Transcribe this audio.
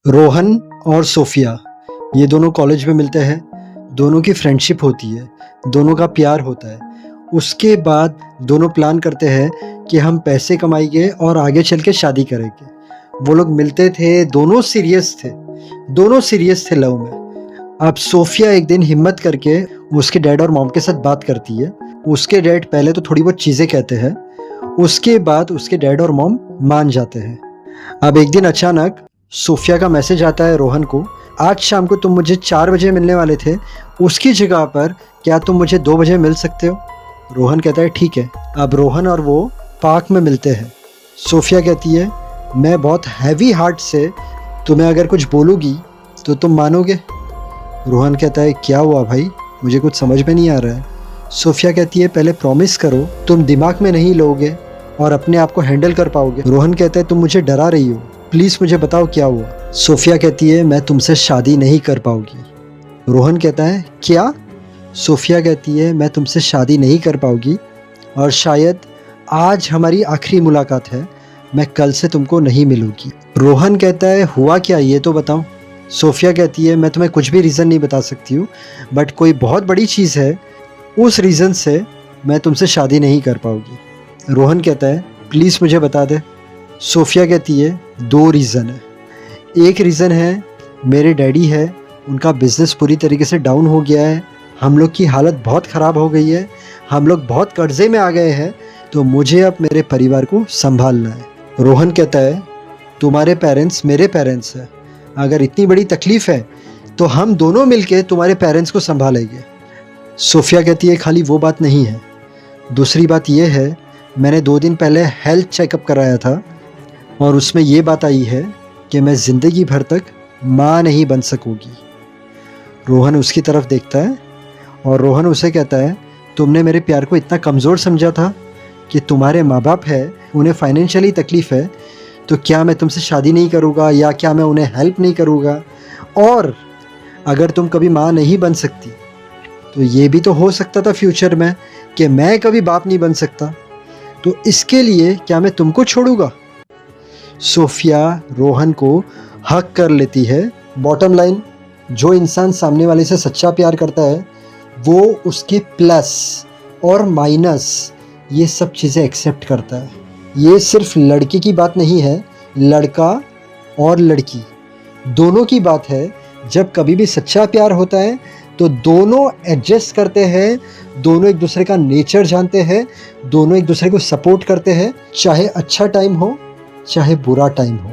रोहन और सोफिया ये दोनों कॉलेज में मिलते हैं। दोनों की फ्रेंडशिप होती है, दोनों का प्यार होता है। उसके बाद दोनों प्लान करते हैं कि हम पैसे कमाएंगे और आगे चल के शादी करेंगे। वो लोग मिलते थे, दोनों सीरियस थे लव में। अब सोफिया एक दिन हिम्मत करके उसके डैड और मॉम के साथ बात करती है। उसके डैड पहले तो थोड़ी बहुत चीज़ें कहते हैं, उसके बाद उसके डैड और मॉम मान जाते हैं। अब एक दिन अचानक सोफिया का मैसेज आता है रोहन को, आज शाम को तुम मुझे 4 बजे मिलने वाले थे, उसकी जगह पर क्या तुम मुझे 2 बजे मिल सकते हो? रोहन कहता है ठीक है। अब रोहन और वो पार्क में मिलते हैं। सोफिया कहती है मैं बहुत हैवी हार्ट से तुम्हें अगर कुछ बोलूँगी तो तुम मानोगे? रोहन कहता है क्या हुआ भाई, मुझे कुछ समझ में नहीं आ रहा है। सोफिया कहती है पहले प्रॉमिस करो तुम दिमाग में नहीं लोगे और अपने आप को हैंडल कर पाओगे। रोहन कहता है तुम मुझे डरा रही हो, प्लीज़ मुझे बताओ क्या हुआ। सोफिया कहती है मैं तुमसे शादी नहीं कर पाऊंगी। रोहन कहता है क्या? सोफिया कहती है मैं तुमसे शादी नहीं कर पाऊंगी और शायद आज हमारी आखिरी मुलाकात है, मैं कल से तुमको नहीं मिलूंगी। रोहन कहता है हुआ क्या ये तो बताओ। सोफिया कहती है मैं तुम्हें कुछ भी रीज़न नहीं बता सकती हूँ, बट कोई बहुत बड़ी चीज़ है, उस रीज़न से मैं तुमसे शादी नहीं कर पाऊंगी। रोहन कहता है प्लीज़ मुझे बता दे। सोफिया कहती है 2 रीज़न है। एक रीज़न है मेरे डैडी है, उनका बिज़नेस पूरी तरीके से डाउन हो गया है, हम लोग की हालत बहुत ख़राब हो गई है, हम लोग बहुत कर्ज़े में आ गए हैं, तो मुझे अब मेरे परिवार को संभालना है। रोहन कहता है तुम्हारे पेरेंट्स मेरे पेरेंट्स हैं, अगर इतनी बड़ी तकलीफ़ है तो हम दोनों मिलके तुम्हारे पेरेंट्स को संभालेंगे। सोफिया कहती है खाली वो बात नहीं है, दूसरी बात यह है मैंने 2 दिन पहले हेल्थ चेकअप कराया था और उसमें ये बात आई है कि मैं ज़िंदगी भर तक माँ नहीं बन सकूँगी। रोहन उसकी तरफ देखता है और रोहन उसे कहता है तुमने मेरे प्यार को इतना कमज़ोर समझा था कि तुम्हारे माँ बाप है, उन्हें फाइनेंशियली तकलीफ़ है, तो क्या मैं तुमसे शादी नहीं करूँगा या क्या मैं उन्हें हेल्प नहीं करूँगा? और अगर तुम कभी माँ नहीं बन सकती तो ये भी तो हो सकता था फ्यूचर में कि मैं कभी बाप नहीं बन सकता, तो इसके लिए क्या मैं तुमको छोड़ूंगा? सोफिया रोहन को हक कर लेती है। बॉटम लाइन, जो इंसान सामने वाले से सच्चा प्यार करता है वो उसके प्लस और माइनस ये सब चीज़ें एक्सेप्ट करता है। ये सिर्फ लड़की की बात नहीं है, लड़का और लड़की दोनों की बात है। जब कभी भी सच्चा प्यार होता है तो दोनों एडजस्ट करते हैं, दोनों एक दूसरे का नेचर जानते हैं, दोनों एक दूसरे को सपोर्ट करते हैं, चाहे अच्छा टाइम हो चाहे बुरा टाइम हो।